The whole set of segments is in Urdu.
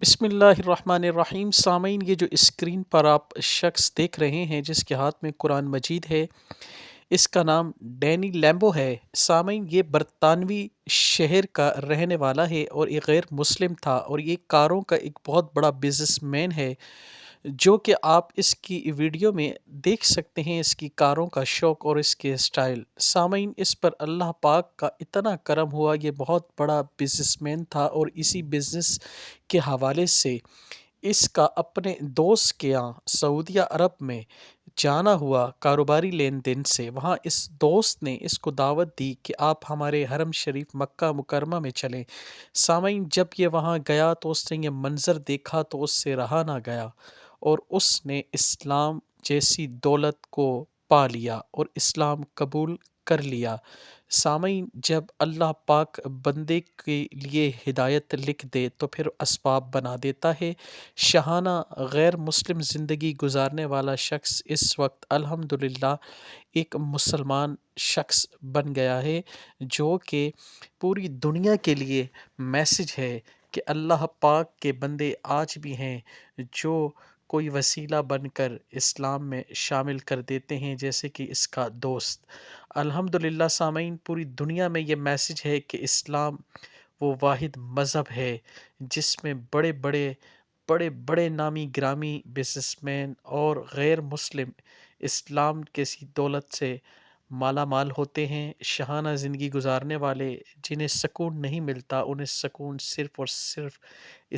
بسم اللہ الرحمن الرحیم سامعین، یہ جو اسکرین پر آپ شخص دیکھ رہے ہیں جس کے ہاتھ میں قرآن مجید ہے، اس کا نام ڈینی لیمبو ہے۔ سامعین، یہ برطانوی شہر کا رہنے والا ہے اور ایک غیر مسلم تھا، اور یہ کاروں کا ایک بہت بڑا بزنس مین ہے، جو کہ آپ اس کی ویڈیو میں دیکھ سکتے ہیں، اس کی کاروں کا شوق اور اس کے سٹائل۔ سامعین، اس پر اللہ پاک کا اتنا کرم ہوا، یہ بہت بڑا بزنس مین تھا، اور اسی بزنس کے حوالے سے اس کا اپنے دوست کے یہاں سعودیہ عرب میں جانا ہوا کاروباری لین دین سے۔ وہاں اس دوست نے اس کو دعوت دی کہ آپ ہمارے حرم شریف مکہ مکرمہ میں چلیں۔ سامعین، جب یہ وہاں گیا تو اس نے یہ منظر دیکھا تو اس سے رہا نہ گیا، اور اس نے اسلام جیسی دولت کو پا لیا اور اسلام قبول کر لیا۔ سامعین، جب اللہ پاک بندے کے لیے ہدایت لکھ دے تو پھر اسباب بنا دیتا ہے۔ شاہانہ غیر مسلم زندگی گزارنے والا شخص اس وقت الحمدللہ ایک مسلمان شخص بن گیا ہے، جو کہ پوری دنیا کے لیے میسج ہے کہ اللہ پاک کے بندے آج بھی ہیں جو کوئی وسیلہ بن کر اسلام میں شامل کر دیتے ہیں، جیسے کہ اس کا دوست۔ الحمدللہ سامعین، پوری دنیا میں یہ میسج ہے کہ اسلام وہ واحد مذہب ہے جس میں بڑے نامی گرامی بزنس مین اور غیر مسلم اسلام کیسی دولت سے مالا مال ہوتے ہیں۔ شاہانہ زندگی گزارنے والے جنہیں سکون نہیں ملتا، انہیں سکون صرف اور صرف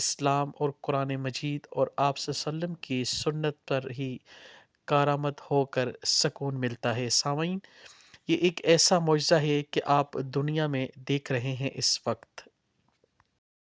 اسلام اور قرآن مجید اور آپ صلی اللہ علیہ وسلم کی سنت پر ہی کارآمد ہو کر سکون ملتا ہے۔ سامعین، یہ ایک ایسا معجزہ ہے کہ آپ دنیا میں دیکھ رہے ہیں اس وقت۔